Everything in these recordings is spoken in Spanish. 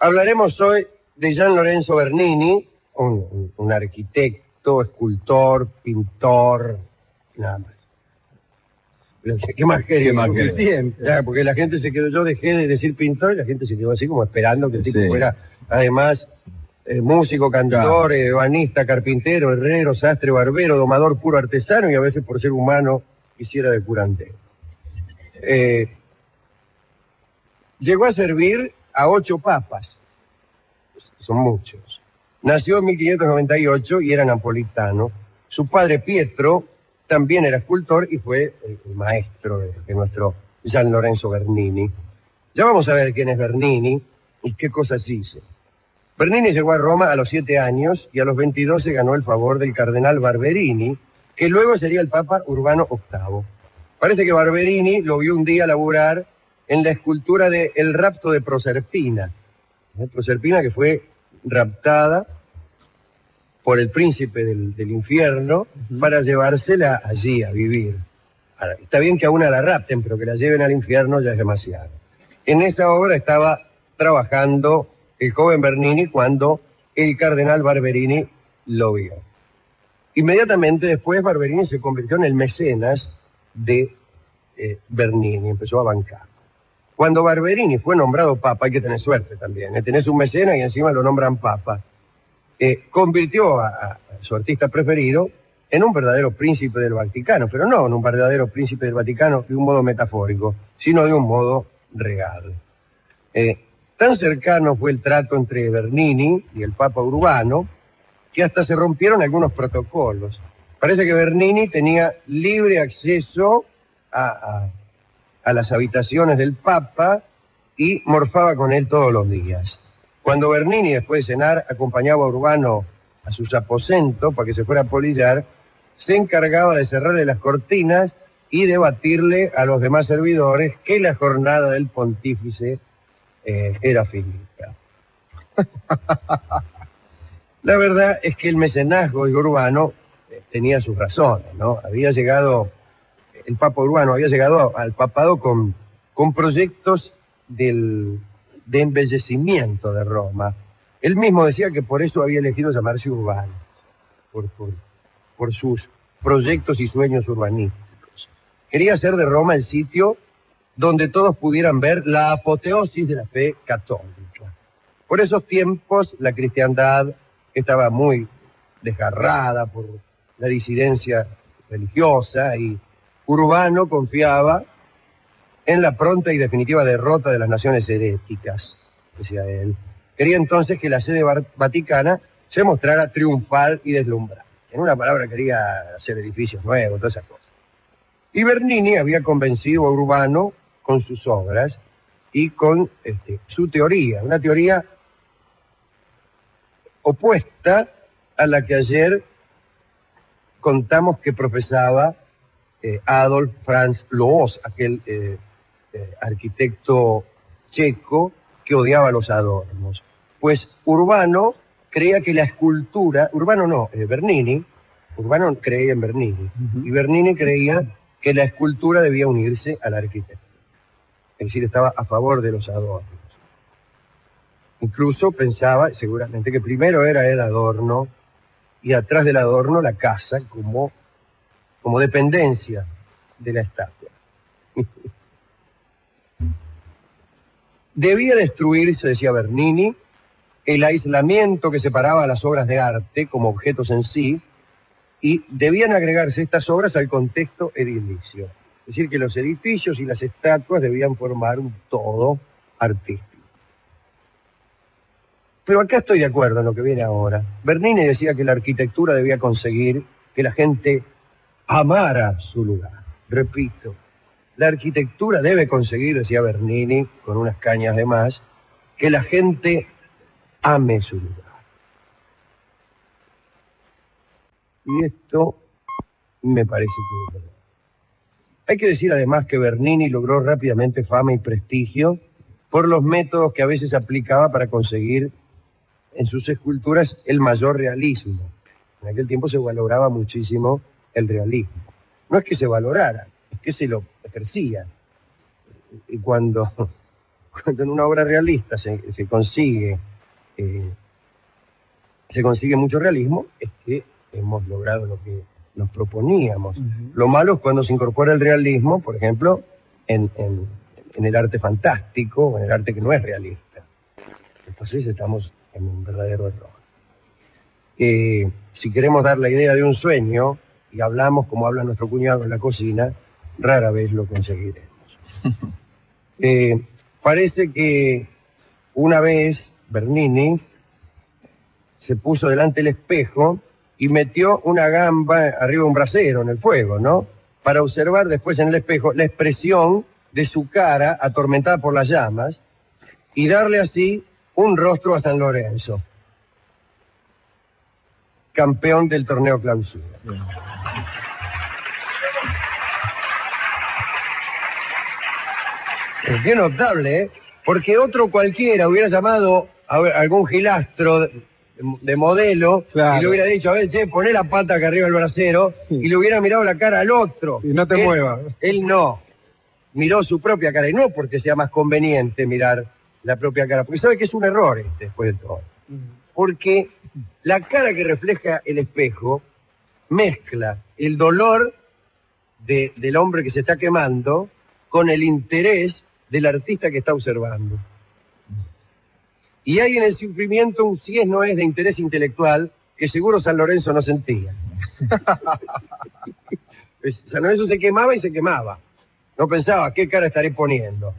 Hablaremos hoy de Gian Lorenzo Bernini, un arquitecto, escultor, pintor, nada más. ¿Qué más quería? Suficiente. Ya, porque la gente se quedó, yo dejé de decir pintor y la gente se quedó así como esperando que el tipo fuera, además, músico, cantor, ebanista, carpintero, herrero, sastre, barbero, domador puro artesano y a veces por ser humano quisiera de curandero. Llegó a servir a 8 papas, son muchos. Nació en 1598 y era napolitano. Su padre Pietro también era escultor y fue el maestro de nuestro Gian Lorenzo Bernini. Ya vamos a ver quién es Bernini y qué cosas hizo. Bernini llegó a Roma a los 7 años y a los 22 se ganó el favor del cardenal Barberini, que luego sería el Papa Urbano VIII. Parece que Barberini lo vio un día laburar en la escultura de El rapto de Proserpina. Proserpina que fue raptada por el príncipe del infierno para llevársela allí a vivir. Ahora, está bien que a una la rapten, pero que la lleven al infierno ya es demasiado. En esa obra estaba trabajando el joven Bernini cuando el cardenal Barberini lo vio. Inmediatamente después Barberini se convirtió en el mecenas de Bernini, empezó a bancar. Cuando Barberini fue nombrado papa, hay que tener suerte también, tenés un mecenas y encima lo nombran papa, convirtió a su artista preferido en un verdadero príncipe del Vaticano, pero no en un verdadero príncipe del Vaticano de un modo metafórico, sino de un modo real. Tan cercano fue el trato entre Bernini y el Papa Urbano que hasta se rompieron algunos protocolos. Parece que Bernini tenía libre acceso a las habitaciones del Papa y morfaba con él todos los días. Cuando Bernini, después de cenar, acompañaba a Urbano a sus aposentos para que se fuera a polillar, se encargaba de cerrarle las cortinas y de batirle a los demás servidores que la jornada del pontífice era finita. La verdad es que el mecenazgo de Urbano tenía sus razones, ¿no? El Papa Urbano había llegado al papado con proyectos de embellecimiento de Roma. Él mismo decía que por eso había elegido llamarse Urbano, por sus proyectos y sueños urbanísticos. Quería hacer de Roma el sitio donde todos pudieran ver la apoteosis de la fe católica. Por esos tiempos la cristiandad estaba muy desgarrada por la disidencia religiosa y Urbano confiaba en la pronta y definitiva derrota de las naciones heréticas, decía él. Quería entonces que la sede vaticana se mostrara triunfal y deslumbrante. En una palabra, quería hacer edificios nuevos, todas esas cosas. Y Bernini había convencido a Urbano con sus obras y con su teoría, una teoría opuesta a la que ayer contamos que profesaba Adolf Franz Loos, aquel arquitecto checo que odiaba los adornos. Pues Urbano creía que la escultura, Bernini creía en Bernini, y Bernini creía que la escultura debía unirse a la arquitectura. Es decir, estaba a favor de los adornos. Incluso pensaba, seguramente, que primero era el adorno y atrás del adorno la casa como dependencia de la estatua. Debía destruirse, decía Bernini, el aislamiento que separaba a las obras de arte como objetos en sí, y debían agregarse estas obras al contexto edilicio. Es decir, que los edificios y las estatuas debían formar un todo artístico. Pero acá estoy de acuerdo en lo que viene ahora. Bernini decía que la arquitectura debía conseguir que la gente amara su lugar. Repito, la arquitectura debe conseguir, decía Bernini, con unas cañas de más, que la gente ame su lugar. Y esto me parece que es verdad. Hay que decir además que Bernini logró rápidamente fama y prestigio por los métodos que a veces aplicaba para conseguir en sus esculturas el mayor realismo. En aquel tiempo se valoraba muchísimo el realismo. No es que se valorara, es que se lo ejercía. Y cuando cuando en una obra realista se consigue mucho realismo, es que hemos logrado lo que nos proponíamos. Lo malo es cuando se incorpora el realismo, por ejemplo, en el arte fantástico, o en el arte que no es realista. Entonces estamos en un verdadero error. Si queremos dar la idea de un sueño, y hablamos como habla nuestro cuñado en la cocina, rara vez lo conseguiremos. Parece que una vez Bernini se puso delante del espejo y metió una gamba arriba de un brasero en el fuego, ¿no? Para observar después en el espejo la expresión de su cara atormentada por las llamas y darle así un rostro a San Lorenzo, campeón del torneo Clausura. Qué notable, ¿eh? Porque otro cualquiera hubiera llamado a algún gilastro de modelo, claro, y le hubiera dicho, a ver, che, poné la pata acá arriba del brasero, sí, y le hubiera mirado la cara al otro. Y no te muevas. Él no. Miró su propia cara, y no porque sea más conveniente mirar la propia cara, porque sabe que es un error después de todo. Porque la cara que refleja el espejo mezcla el dolor del hombre que se está quemando con el interés del artista que está observando. Y hay en el sufrimiento un si es no es de interés intelectual que seguro San Lorenzo no sentía. Pues San Lorenzo se quemaba y se quemaba. No pensaba, ¿qué cara estaré poniendo?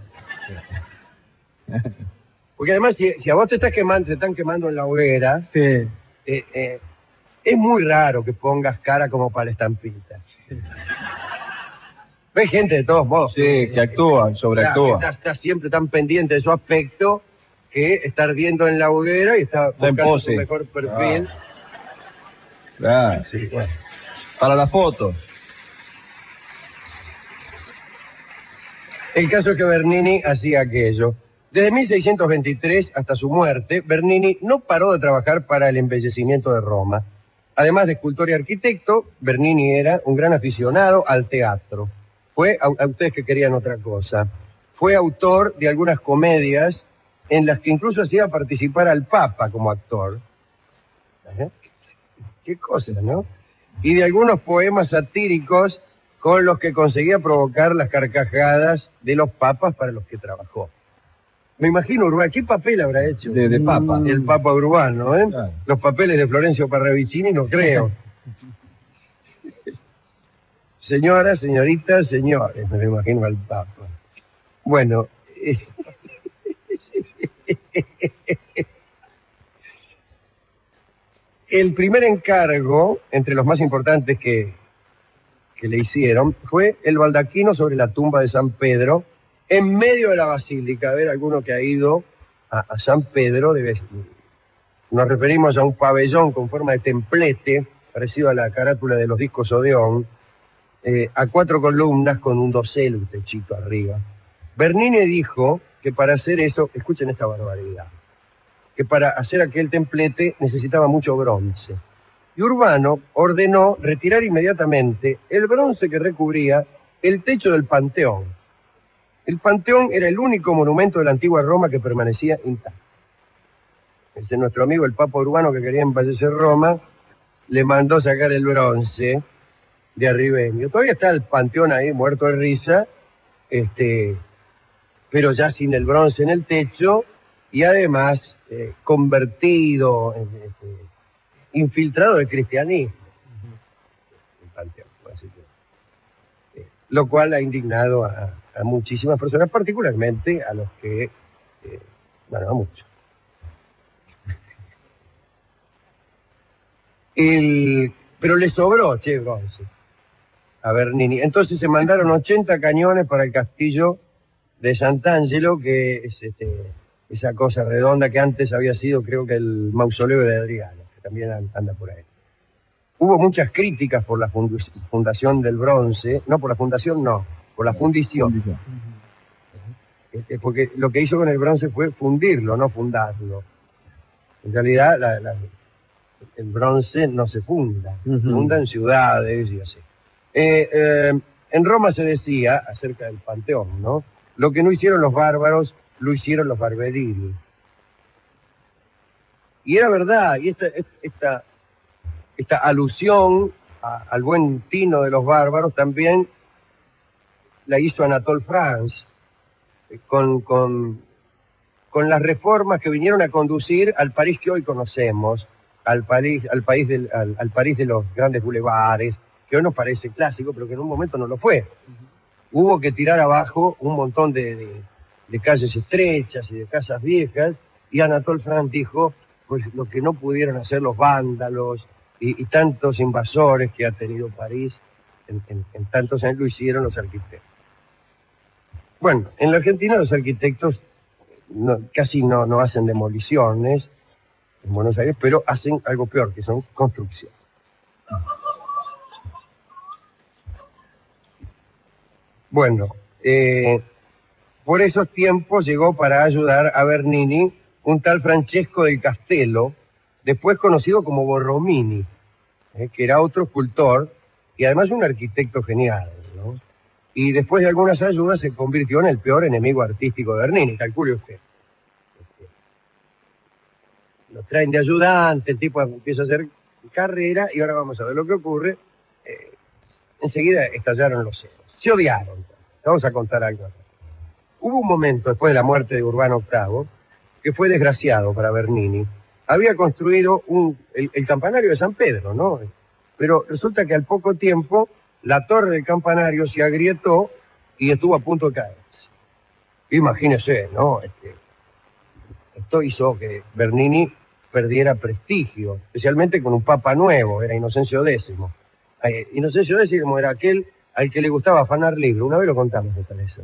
Porque además, si a vos te están quemando en la hoguera, sí, es muy raro que pongas cara como para la estampita. Sí. Hay gente de todos modos. Sí, que actúa, sobreactúa. Está siempre tan pendiente de su aspecto que está ardiendo en la hoguera y está buscando su mejor perfil. Claro. Sí, bueno. Para la foto. El caso es que Bernini hacía aquello. Desde 1623 hasta su muerte, Bernini no paró de trabajar para el embellecimiento de Roma. Además de escultor y arquitecto, Bernini era un gran aficionado al teatro. Fue, a ustedes que querían otra cosa, fue autor de algunas comedias en las que incluso hacía participar al Papa como actor. Qué cosa, ¿no? Y de algunos poemas satíricos con los que conseguía provocar las carcajadas de los papas para los que trabajó. Me imagino, Urbano, ¿qué papel habrá hecho? De papa. El Papa Urbano, ¿eh? Claro. Los papeles de Florencio Parravicini no creo. Señoras, señoritas, señores, me lo imagino al Papa. Bueno, el primer encargo, entre los más importantes que le hicieron, fue el baldaquino sobre la tumba de San Pedro, en medio de la basílica. A ver, alguno que ha ido a San Pedro, nos referimos a un pabellón con forma de templete, parecido a la carátula de los discos Odeón, a 4 columnas con un dosel, un techito arriba. Bernini dijo que para hacer eso, escuchen esta barbaridad, que para hacer aquel templete necesitaba mucho bronce. Y Urbano ordenó retirar inmediatamente el bronce que recubría el techo del Panteón. El Panteón era el único monumento de la antigua Roma que permanecía intacto. Ese nuestro amigo el Papa Urbano, que quería embellecer Roma, le mandó sacar el bronce de Arribeño. Todavía está el Panteón ahí, muerto de risa, pero ya sin el bronce en el techo y además convertido, infiltrado del cristianismo. El Panteón, así que, lo cual ha indignado a muchísimas personas, particularmente a los que, bueno, a muchos. Pero le sobró, bronce a Bernini. Entonces se mandaron 80 cañones para el castillo de Sant'Angelo, que es esa cosa redonda que antes había sido, creo que el mausoleo de Adriano, que también anda por ahí. Hubo muchas críticas por la fundación del bronce, no por la fundación, no, por la fundición. Porque lo que hizo con el bronce fue fundirlo, no fundarlo. En realidad el bronce no se funda, funda en ciudades y así. En Roma se decía, acerca del Panteón, ¿no? Lo que no hicieron los bárbaros lo hicieron los Barberini. Y era verdad, y esta alusión al buen tino de los bárbaros también la hizo Anatole France, con las reformas que vinieron a conducir al París que hoy conocemos, al París de los grandes bulevares, que hoy nos parece clásico, pero que en un momento no lo fue. Hubo que tirar abajo un montón de calles estrechas y de casas viejas, y Anatole France dijo, pues lo que no pudieron hacer los vándalos y tantos invasores que ha tenido París en tantos años, lo hicieron los arquitectos. Bueno, en la Argentina los arquitectos casi no hacen demoliciones en Buenos Aires, pero hacen algo peor, que son construcción. Bueno, por esos tiempos llegó para ayudar a Bernini un tal Francesco del Castello, después conocido como Borromini, que era otro escultor y además un arquitecto genial, ¿no? Y después de algunas ayudas se convirtió en el peor enemigo artístico de Bernini, calcule usted. Lo traen de ayudante, el tipo empieza a hacer carrera y ahora vamos a ver lo que ocurre. Enseguida estallaron los celos. Se odiaron. Vamos a contar algo. Hubo un momento después de la muerte de Urbano VIII que fue desgraciado para Bernini. Había construido el campanario de San Pedro, ¿no? Pero resulta que al poco tiempo la torre del campanario se agrietó y estuvo a punto de caerse. Imagínese, ¿no? Esto hizo que Bernini perdiera prestigio, especialmente con un papa nuevo, era Inocencio X. Inocencio X era aquel al que le gustaba afanar libros. Una vez lo contamos esta vez.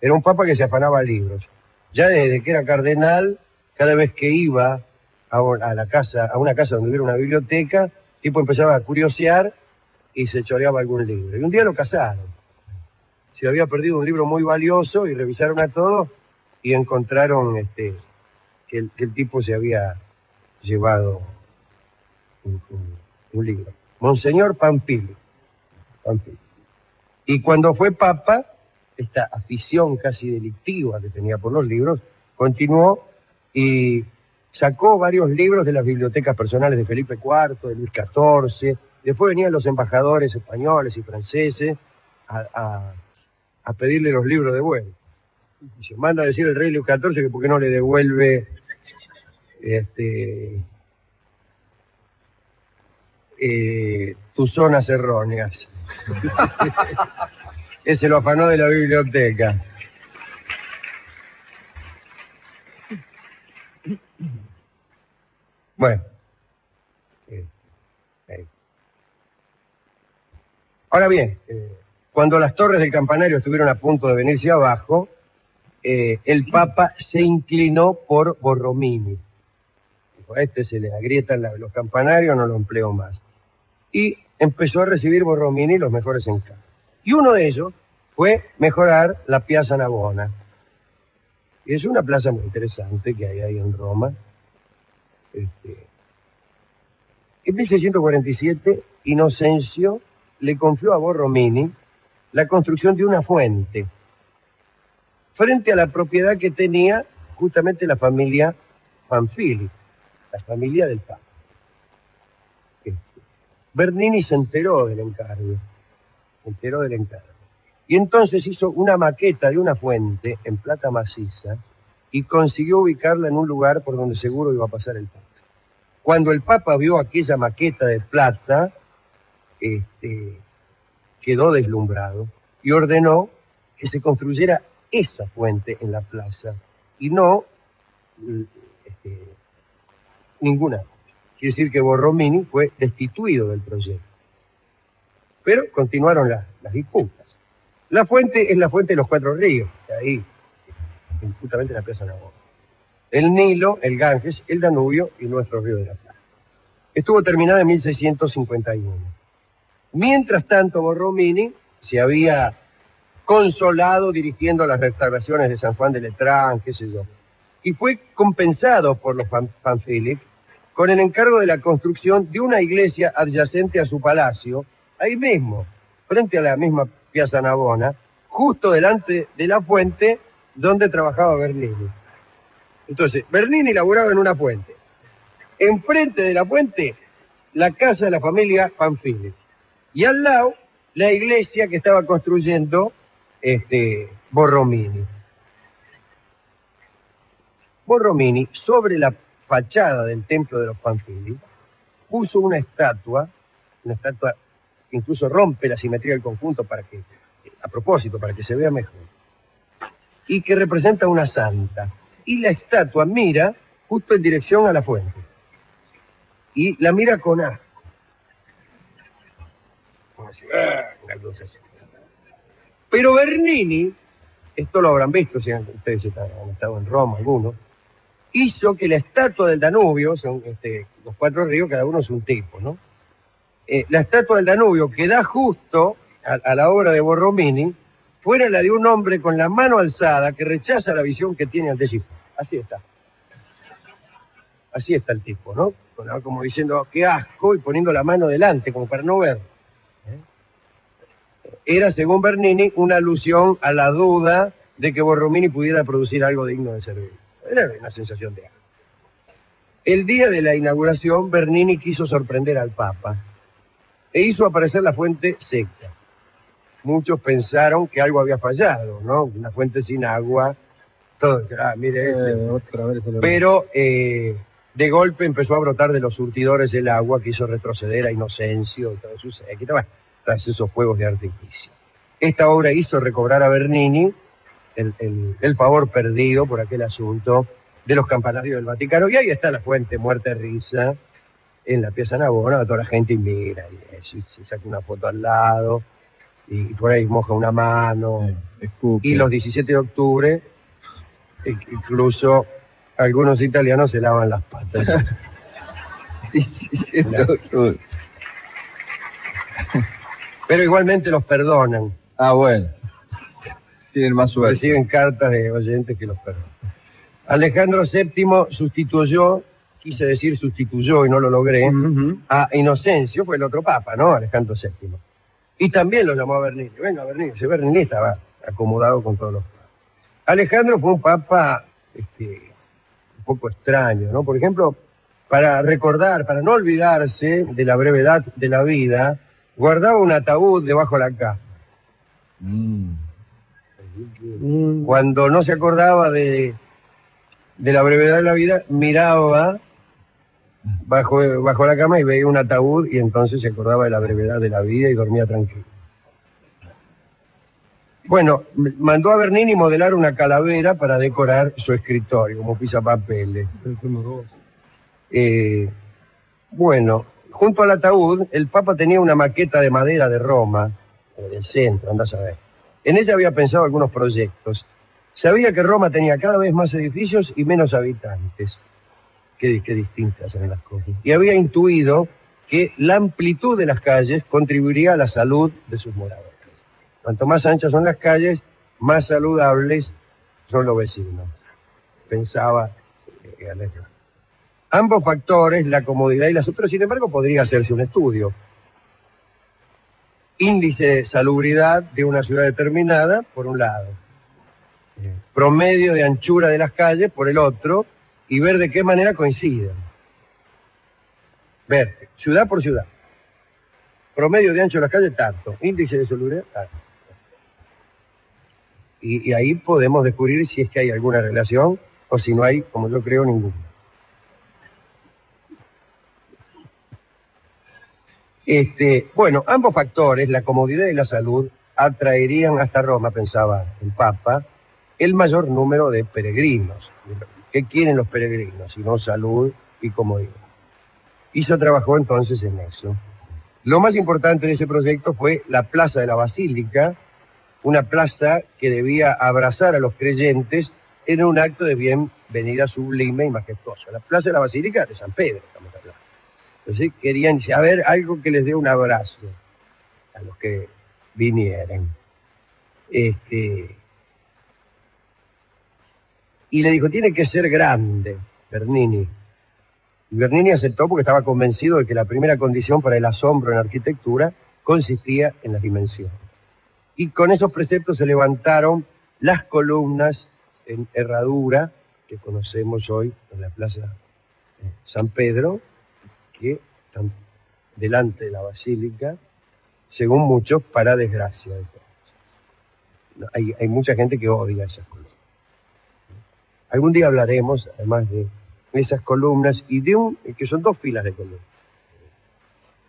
Era un papa que se afanaba libros. Ya desde que era cardenal, cada vez que iba a una casa donde hubiera una biblioteca, el tipo empezaba a curiosear y se choreaba algún libro. Y un día lo cazaron. Se había perdido un libro muy valioso y revisaron a todos y encontraron que el tipo se había llevado un libro. Monseñor Pampili. Y cuando fue papa, esta afición casi delictiva que tenía por los libros, continuó y sacó varios libros de las bibliotecas personales de Felipe IV, de Luis XIV. Después venían los embajadores españoles y franceses a pedirle los libros de vuelta. Y se manda a decir el rey Luis XIV que por qué no le devuelve tus zonas erróneas. Ese lo afanó de la biblioteca. Bueno. Ahora bien, cuando las torres del campanario estuvieron a punto de venirse abajo, el Papa se inclinó por Borromini. Dijo, a este se le agrietan los campanarios, no lo empleo más. Y empezó a recibir Borromini los mejores encargos. Y uno de ellos fue mejorar la Piazza Navona. Y es una plaza muy interesante que hay ahí en Roma. En 1647, Inocencio le confió a Borromini la construcción de una fuente frente a la propiedad que tenía justamente la familia Panfili, la familia del Papa. Bernini se enteró del encargo. Y entonces hizo una maqueta de una fuente en plata maciza y consiguió ubicarla en un lugar por donde seguro iba a pasar el Papa. Cuando el Papa vio aquella maqueta de plata, quedó deslumbrado y ordenó que se construyera esa fuente en la plaza y no ninguna. Quiere decir que Borromini fue destituido del proyecto. Pero continuaron las disputas. La fuente es la fuente de los Cuatro Ríos, ahí, justamente en la Piazza Navona. El Nilo, el Ganges, el Danubio y nuestro Río de la Plata. Estuvo terminada en 1651. Mientras tanto, Borromini se había consolado dirigiendo las restauraciones de San Juan de Letrán, qué sé yo, y fue compensado por los Panfili con el encargo de la construcción de una iglesia adyacente a su palacio, ahí mismo, frente a la misma Piazza Navona, justo delante de la fuente donde trabajaba Bernini. Entonces, Bernini laburaba en una fuente. Enfrente de la fuente, la casa de la familia Panfili. Y al lado, la iglesia que estaba construyendo Borromini. Borromini, sobre la fachada del templo de los Panfili, puso una estatua que incluso rompe la simetría del conjunto a propósito, para que se vea mejor, y que representa una santa. Y la estatua mira justo en dirección a la fuente. Y la mira con asco. Como así, una luz así. Pero Bernini, esto lo habrán visto, si ustedes han estado en Roma, algunos, hizo que la estatua del Danubio, son los 4 ríos, cada uno es un tipo, ¿no? La estatua del Danubio, que da justo a la obra de Borromini, fuera la de un hombre con la mano alzada que rechaza la visión que tiene ante sí. Así está. Así está el tipo, ¿no? Como diciendo, qué asco, y poniendo la mano delante, como para no ver. Era, según Bernini, una alusión a la duda de que Borromini pudiera producir algo digno de ser visto. Era una sensación de asco. El día de la inauguración, Bernini quiso sorprender al Papa e hizo aparecer la fuente seca. Muchos pensaron que algo había fallado, ¿no? Una fuente sin agua, todo, mire otra vez pero de golpe empezó a brotar de los surtidores el agua que hizo retroceder a Inocencio, tras esos fuegos de artificio. Esta obra hizo recobrar a Bernini el favor perdido por aquel asunto de los campanarios del Vaticano, y ahí está la fuente muerta de risa en la Piazza Navona, toda la gente mira y se saca una foto al lado, y por ahí moja una mano, y los 17 de octubre, incluso algunos italianos se lavan las patas. 17 de octubre. Pero igualmente los perdonan. Ah, bueno. Tienen más suerte. Reciben cartas de oyentes que los perdonan. Alejandro VII sustituyó y no lo logré, a Inocencio, fue el otro papa, ¿no? Alejandro VII. Y también lo llamó a Bernini. Venga, Bernini. Ese Bernini estaba acomodado con todos los papas. Alejandro fue un papa un poco extraño, ¿no? Por ejemplo, para no olvidarse de la brevedad de la vida, guardaba un ataúd debajo de la cama. Cuando no se acordaba de la brevedad de la vida, miraba bajo la cama y veía un ataúd, y entonces se acordaba de la brevedad de la vida y dormía tranquilo. Bueno, mandó a Bernini modelar una calavera para decorar su escritorio, como pisapapeles. Bueno, junto al ataúd, el Papa tenía una maqueta de madera de Roma, o del centro, andás a ver. En ella había pensado algunos proyectos. Sabía que Roma tenía cada vez más edificios y menos habitantes. Qué distintas eran las cosas. Y había intuido que la amplitud de las calles contribuiría a la salud de sus moradores. Cuanto más anchas son las calles, más saludables son los vecinos, pensaba Alejandro. Ambos factores, la comodidad y la salud, pero sin embargo podría hacerse un estudio. Índice de salubridad de una ciudad determinada, por un lado. Promedio de anchura de las calles, por el otro, y ver de qué manera coinciden. Ver, ciudad por ciudad. Promedio de ancho de las calles, tanto. Índice de salubridad, tanto. Y ahí podemos descubrir si es que hay alguna relación, o si no hay, como yo creo, ninguna. Bueno, ambos factores, la comodidad y la salud, atraerían hasta Roma, pensaba el Papa, el mayor número de peregrinos. ¿Qué quieren los peregrinos? Sino salud y comodidad. Y se trabajó entonces en eso. Lo más importante de ese proyecto fue la Plaza de la Basílica, una plaza que debía abrazar a los creyentes en un acto de bienvenida sublime y majestuoso. La Plaza de la Basílica de San Pedro, estamos hablando. Entonces querían saber algo que les dé un abrazo a los que vinieran. Y le dijo, tiene que ser grande, Bernini. Y Bernini aceptó porque estaba convencido de que la primera condición para el asombro en arquitectura consistía en las dimensiones. Y con esos preceptos se levantaron las columnas en Herradura, que conocemos hoy en la Plaza San Pedro, que están delante de la basílica, según muchos, para desgracia de todos. Hay mucha gente que odia esas columnas. Algún día hablaremos, además de esas columnas, y de que son 2 filas de columnas.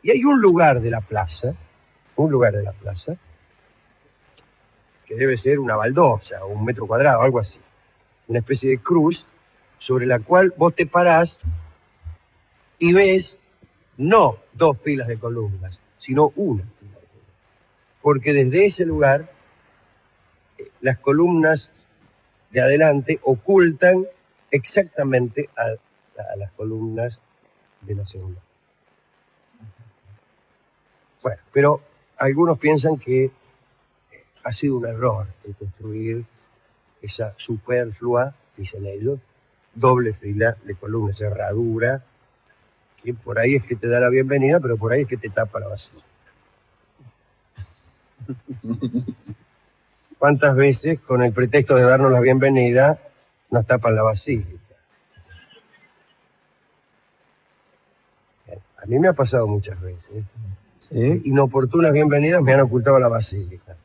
Y hay un lugar de la plaza, que debe ser una baldosa, o 1 metro cuadrado, algo así. Una especie de cruz, sobre la cual vos te parás y ves no 2 filas de columnas, sino una fila de columnas. Porque desde ese lugar, las columnas de adelante ocultan exactamente a las columnas de la segunda. Bueno, pero algunos piensan que ha sido un error el construir esa superflua, dicen ellos, 2 fila de columnas, herradura, que por ahí es que te da la bienvenida, pero por ahí es que te tapa la basílica. ¿Cuántas veces, con el pretexto de darnos la bienvenida, nos tapan la basílica? A mí me ha pasado muchas veces. ¿Sí? Inoportunas bienvenidas me han ocultado la basílica.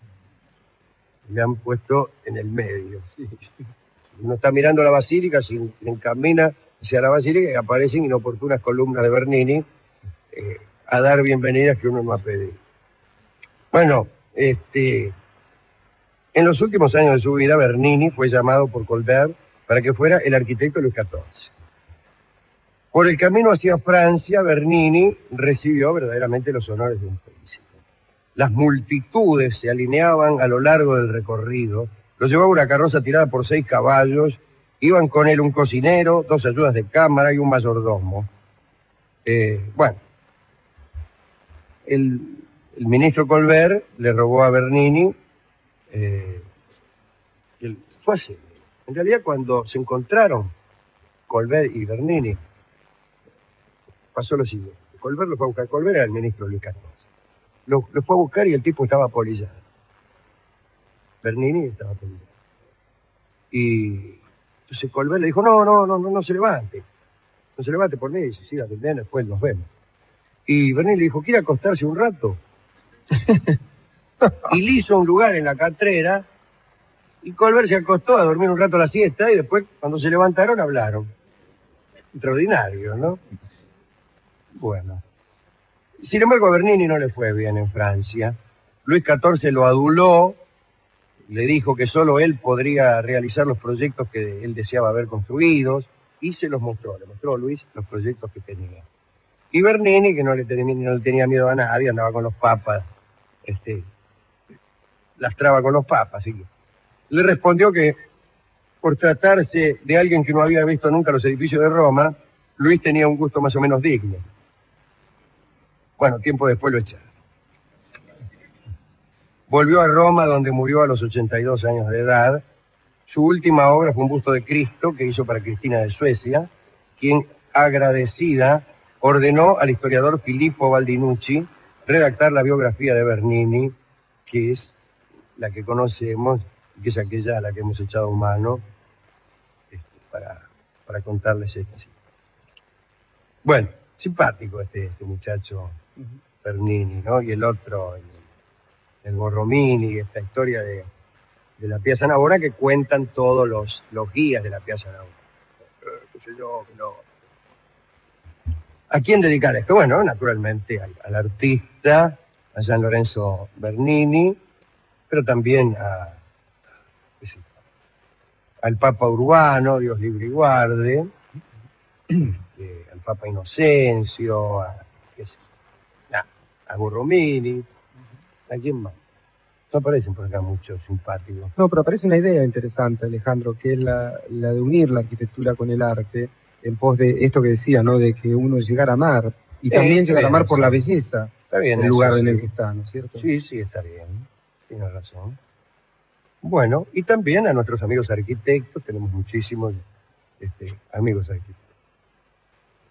Me han puesto en el medio. Sí. Uno está mirando la basílica, se encamina hacia la basílica y aparecen inoportunas columnas de Bernini a dar bienvenidas que uno no ha pedido. Bueno, en los últimos años de su vida, Bernini fue llamado por Colbert para que fuera el arquitecto de Luis XIV. Por el camino hacia Francia, Bernini recibió verdaderamente los honores de un príncipe. Las multitudes se alineaban a lo largo del recorrido, lo llevaba una carroza tirada por 6 caballos, iban con él un cocinero, 2 ayudas de cámara y un mayordomo. Bueno, el ministro Colbert le robó a Bernini, fue así. En realidad, cuando se encontraron Colbert y Bernini, pasó lo siguiente. Colbert lo fue a buscar. Colbert era el ministro de Luis XIV. Lo fue a buscar y el tipo estaba apolillado. Bernini estaba apolillado. Y entonces Colbert le dijo, no se levante. No se levante por mí. Dice, sí, atendé, después nos vemos. Y Bernini le dijo, ¿quiere acostarse un rato? Y le hizo un lugar en la catrera y Colbert se acostó a dormir un rato la siesta y después, cuando se levantaron, hablaron. Extraordinario, ¿no? Bueno. Sin embargo, a Bernini no le fue bien en Francia. Luis XIV lo aduló, le dijo que solo él podría realizar los proyectos que él deseaba ver construidos, y se los mostró. Le mostró a Luis los proyectos que tenía. Y Bernini, que no le tenía miedo a nadie, andaba con los papas, lastraba con los papas, así que le respondió que por tratarse de alguien que no había visto nunca los edificios de Roma, Luis tenía un gusto más o menos digno. Bueno, tiempo después lo echaron. Volvió a Roma, donde murió a los 82 años de edad. Su última obra fue un busto de Cristo que hizo para Cristina de Suecia, quien, agradecida, ordenó al historiador Filippo Baldinucci redactar la biografía de Bernini, que es la que conocemos, que es aquella a la que hemos echado mano para contarles esto. Bueno, simpático este muchacho Bernini, ¿no? Y el otro, el Borromini, esta historia de la Piazza Navona que cuentan todos los guías de la Piazza Navona. Qué sé yo, que no. ¿A quién dedicar esto? Bueno, naturalmente al artista, a Gian Lorenzo Bernini, pero también al Papa Urbano, Dios libre y guarde, al Papa Inocencio, a Borromini, ¿a quién más? No aparecen por acá muchos simpáticos. No, pero aparece una idea interesante, Alejandro, que es la de unir la arquitectura con el arte, en pos de esto que decía, ¿no? De que uno llegara a amar, y también llegar a amar por la belleza del lugar en el que está, ¿no es cierto? Sí, está bien, tienes razón. Bueno, y también a nuestros amigos arquitectos, tenemos muchísimos amigos arquitectos.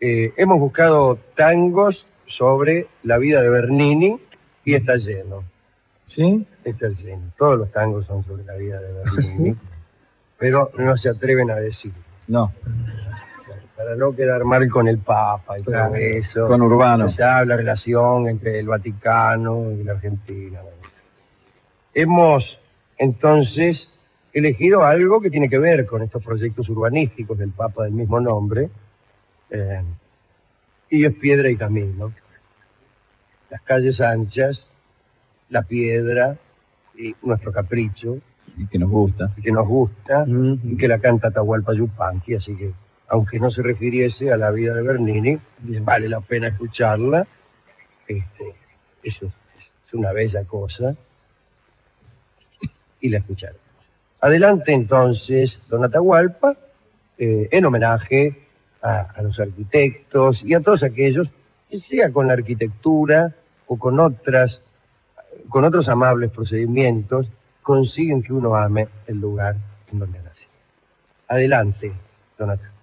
Hemos buscado tangos sobre la vida de Bernini y está lleno. ¿Sí? Está lleno. Todos los tangos son sobre la vida de Bernini. pero no se atreven a decirlo. No. Para no quedar mal con el Papa y todo eso. Con Urbano. Se habla la relación entre el Vaticano y la Argentina. Hemos, entonces, elegido algo que tiene que ver con estos proyectos urbanísticos del Papa del mismo nombre, y es piedra y camino. Las calles anchas, la piedra y nuestro capricho. Y que nos gusta. Y que nos gusta, y que la canta Atahualpa Yupanqui, así que, aunque no se refiriese a la vida de Bernini, vale la pena escucharla. Eso es una bella cosa, y la escucharemos. Adelante entonces, don Atahualpa, en homenaje a los arquitectos y a todos aquellos que sea con la arquitectura o con otros amables procedimientos, consiguen que uno ame el lugar en donde nace. Adelante, don Atahualpa.